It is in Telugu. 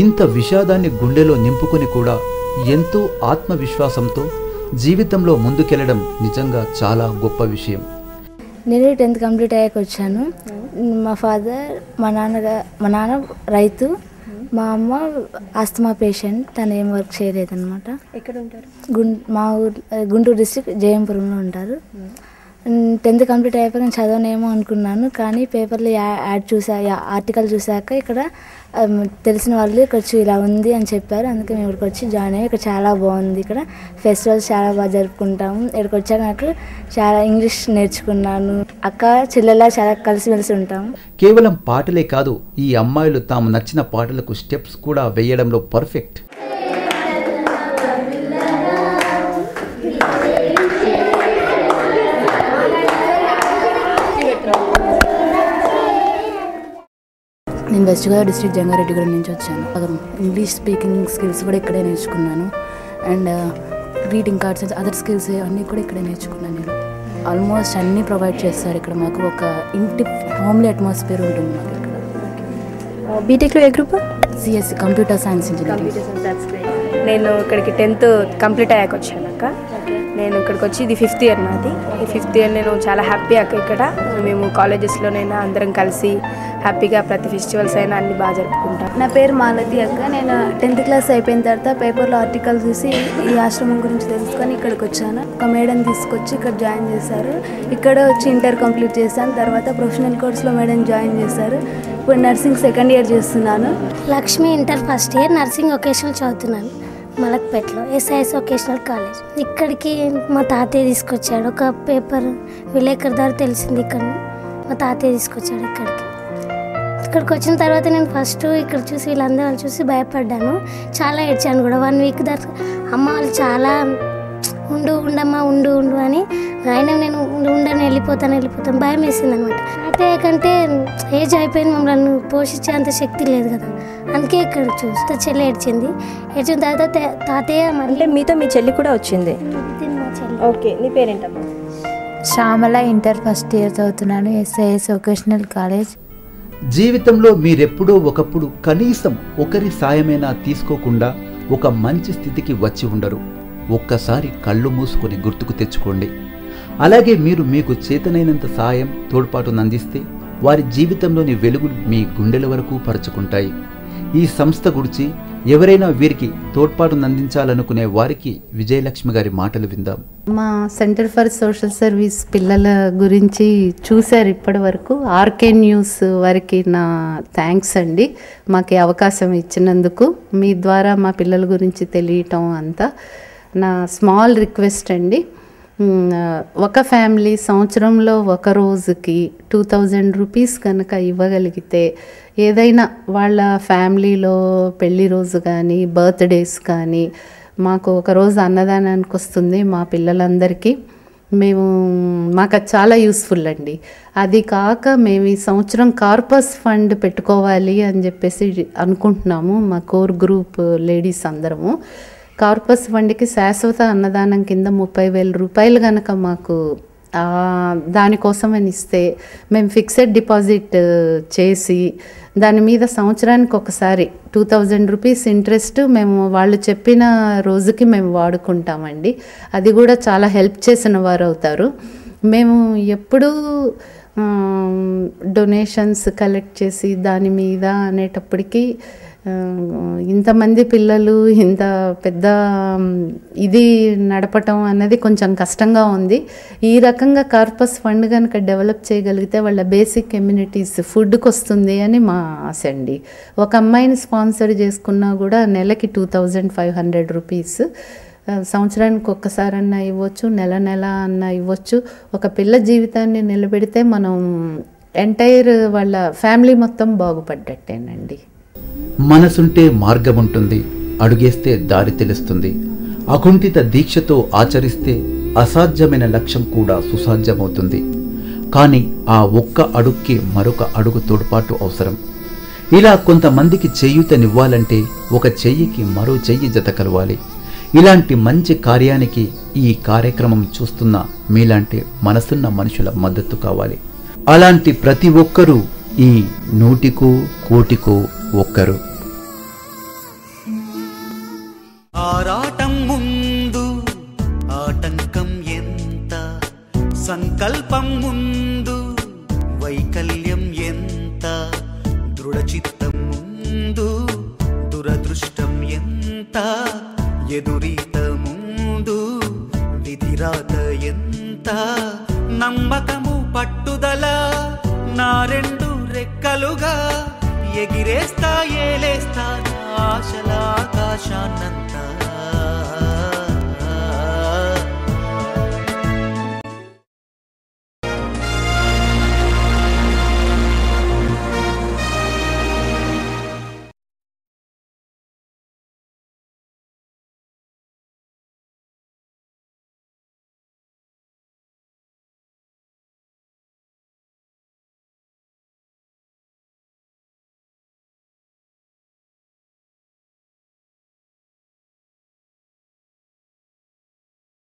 ఇంత విషాదాన్ని గుండెలో నింపుకొని కూడా ఎంతో ఆత్మవిశ్వాసంతో జీవితంలో ముందుకెళ్లడం నిజంగా చాలా గొప్ప విషయం. నేను 10th కంప్లీట్ అయ్యాక వచ్చాను. మా ఫాదర్ మా నాన్న రైతు, మా అమ్మ ఆస్తమా పేషెంట్. తను ఏం వర్క్ చేయలేదన్నమాట. ఎక్కడ ఉంటారు? మా ఊరు గుంటూరు డిస్ట్రిక్ట్ జయంపురంలో ఉంటారు. 10th కంప్లీట్ అయ్యాక నేను చదవనేమో అనుకున్నాను, కానీ పేపర్లో ఆర్టికల్ చూసాక ఇక్కడ తెలిసిన వాళ్ళు ఇక్కడ ఇలా ఉంది అని చెప్పారు. అందుకే మేము ఇక్కడికి వచ్చి జాయిన్ అయ్యాం. ఇక్కడ చాలా బాగుంది. ఇక్కడ ఫెస్టివల్స్ చాలా బాగా జరుపుకుంటాము. ఇక్కడికి వచ్చాక నాకు చాలా ఇంగ్లీష్ నేర్చుకున్నాను. అక్క చెల్లెలా చాలా కలిసిమెలిసి ఉంటాము. కేవలం పాటలే కాదు, ఈ అమ్మాయిలు తాము నచ్చిన పాటలకు స్టెప్స్ కూడా వేయడంలో పర్ఫెక్ట్. నేను వెస్ట్ గోదావరి డిస్ట్రిక్ట్ జంగారెడ్డిగూడెం నుంచి వచ్చాను. ఇంగ్లీష్ స్పీకింగ్ స్కిల్స్ కూడా ఇక్కడే నేర్చుకున్నాను. And greeting cards, other skills అన్నీ కూడా ఇక్కడే నేర్చుకున్నాను. నేను ఆల్మోస్ట్ అన్నీ ప్రొవైడ్ చేస్తారు ఇక్కడ. మాకు ఒక ఇంటి హోమ్లీ అట్మాస్ఫియర్ ఉంటుంది మాకు ఇక్కడ. బీటెక్లో ఏ group? CSC, computer science engineering. నేను ఇక్కడికి 10th కంప్లీట్ అయ్యాక వచ్చాను అక్క. నేను ఇక్కడికి వచ్చి ఇది 5th ఇయర్ నాది. ఈ 5th ఇయర్ నేను చాలా హ్యాపీ అక్క. ఇక్కడ మేము కాలేజెస్లోనైనా అందరం కలిసి హ్యాపీగా ప్రతి ఫెస్టివల్స్ అయినా అన్ని బాగా జరుపుకుంటాం. నా పేరు మాలతి అక్క. నేను 10th క్లాస్ అయిపోయిన తర్వాత పేపర్లో ఆర్టికల్ చూసి ఈ ఆశ్రమం గురించి తెలుసుకొని ఇక్కడికి వచ్చాను. ఒక మేడం తీసుకొచ్చి ఇక్కడ జాయిన్ చేశారు. ఇక్కడ వచ్చి ఇంటర్ కంప్లీట్ చేశాను. తర్వాత ప్రొఫెషనల్ కోర్స్లో మేడం జాయిన్ చేశారు. ఇప్పుడు నర్సింగ్ 2nd ఇయర్ చేస్తున్నాను. Lakshmi inter 1st year, nursing vocational చదువుతున్నాను మలక్పేటలో, ఎస్ఐఎస్ వొకేషనల్ కాలేజ్. ఇక్కడికి మా తాతయ్య తీసుకొచ్చాడు. ఒక పేపర్ విలేకరు ద్వారా తెలిసింది ఇక్కడ. మా తాతయ్య తీసుకొచ్చాడు ఇక్కడికి వచ్చిన తర్వాత నేను ఫస్ట్ ఇక్కడ చూసి వీళ్ళందరూ చూసి భయపడ్డాను. చాలా ఏడ్చాను కూడా. 1 వీక్ దాకా అమ్మ వాళ్ళు చాలా ఉండమ్మా ఉండు అని, ఆయన నేను ఉండని వెళ్ళిపోతాను భయం వేసింది అనమాట. తాతయ్య కంటే ఏజ్ అయిపోయింది, మమ్మల్ని పోషించే అంత శక్తి లేదు కదా. అందుకే ఇక్కడ చూస్తే చెల్లి ఏడ్చిన తర్వాత తాతయ్య అంటే మీతో మీ చెల్లి కూడా వచ్చింది? మా చెల్లి. ఓకే, నీ పేరేంటమ్మా? శ్యామల, ఇంటర్ 1st ఇయర్ చదువుతున్నాను, ఎస్ఐఎస్ వొకేషనల్ కాలేజ్. జీవితంలో మీరెప్పుడో ఒకప్పుడు కనీసం ఒకరి సాయమైనా తీసుకోకుండా ఒక మంచి స్థితికి వచ్చి ఉండరు. ఒక్కసారి కళ్ళు మూసుకొని గుర్తుకు తెచ్చుకోండి. అలాగే మీరు మీకు చేతనైనంత సాయం, తోడ్పాటును అందిస్తే వారి జీవితంలోని వెలుగులు మీ గుండెల వరకు పరుచుకుంటాయి. ఈ సంస్థ గురించి ఎవరైనా వీరికి తోడ్పాటును అందించాలనుకునే వారికి విజయలక్ష్మి గారి మాటలు విందాం. మా సెంటర్ ఫర్ సోషల్ సర్వీస్ పిల్లల గురించి చూశారు ఇప్పటి వరకు. ఆర్కే న్యూస్ వారికి నా థ్యాంక్స్ అండి, మాకు అవకాశం ఇచ్చినందుకు. మీ ద్వారా మా పిల్లల గురించి తెలియటం అంతా నా స్మాల్ రిక్వెస్ట్ అండి. ఒక ఫ్యామిలీ సంవత్సరంలో ఒక రోజుకి 2000 రూపీస్ కనుక ఇవ్వగలిగితే, ఏదైనా వాళ్ళ ఫ్యామిలీలో పెళ్లి రోజు కానీ బర్త్డేస్ కానీ మాకు ఒక రోజు అన్నదానానికి వస్తుంది మా పిల్లలందరికీ. మాకు అది చాలా యూస్ఫుల్ అండి. అది కాక మేము ఈ సంవత్సరం కార్పస్ ఫండ్ పెట్టుకోవాలి అని చెప్పేసి అనుకుంటున్నాము. మా కోర్ గ్రూప్ లేడీస్ అందరము కార్పస్ ఫండ్కి శాశ్వత అన్నదానం కింద 30,000 రూపాయలు కనుక మాకు దానికోసమని ఇస్తే మేము ఫిక్స్డ్ డిపాజిట్ చేసి దాని మీద సంవత్సరానికి ఒకసారి 2000 రూపీస్ ఇంట్రెస్ట్ మేము వాళ్ళు చెప్పిన రోజుకి మేము వాడుకుంటామండి. అది కూడా చాలా హెల్ప్ చేసిన వారు అవుతారు. మేము ఎప్పుడూ డొనేషన్స్ కలెక్ట్ చేసి దాని మీద అనేటప్పటికీ ఇంతమంది పిల్లలు ఇంత పెద్ద ఇది నడపటం అన్నది కొంచెం కష్టంగా ఉంది. ఈ రకంగా కార్పస్ ఫండ్ కనుక డెవలప్ చేయగలిగితే వాళ్ళ బేసిక్ కమ్యూనిటీస్ ఫుడ్కి వస్తుంది అని మా ఆశ అండి. ఒక అమ్మాయిని స్పాన్సర్ చేసుకున్నా కూడా నెలకి 2500 రూపీస్, సంవత్సరానికి ఒక్కసారన్నా ఇవ్వచ్చు, నెల అన్నా ఇవ్వచ్చు. ఒక పిల్ల జీవితాన్ని నిలబెడితే మనం ఎంటైర్ వాళ్ళ ఫ్యామిలీ మొత్తం బాగుపడ్డట్టేనండి. మనసుంటే మార్గం ఉంటుంది, అడుగేస్తే దారి తెలుస్తుంది. అకుంఠిత దీక్షతో ఆచరిస్తే అసాధ్యమైన లక్ష్యం కూడా సుసాధ్యమవుతుంది. కానీ ఆ ఒక్క అడుగుకి మరొక అడుగు తోడ్పాటు అవసరం. ఇలా కొంతమందికి చేయూతనివ్వాలంటే ఒక చెయ్యికి మరో చెయ్యి జత కలవాలి. ఇలాంటి మంచి కార్యానికి ఈ కార్యక్రమం చూస్తున్న మీలాంటి మనసున్న మనుషుల మద్దతు కావాలి. అలాంటి ప్రతి ఒక్కరూ ఈ 100కో కోటికో ఒక్కరు. ఆరాటం ముందు ఆటంకం ఎంత, సంకల్పం ముందు వైకల్యం ఎంత, దృఢచిత్తం ముందు దురదృష్టం ఎంత, ఎదురీత ముందు విధిరాత ఎంత, నమ్మకము పట్టుదల నా 2 రెక్కలుగా ఎగిరేస్తా ఏలేస్తా ఆశల ఆకాశాన్నంతా.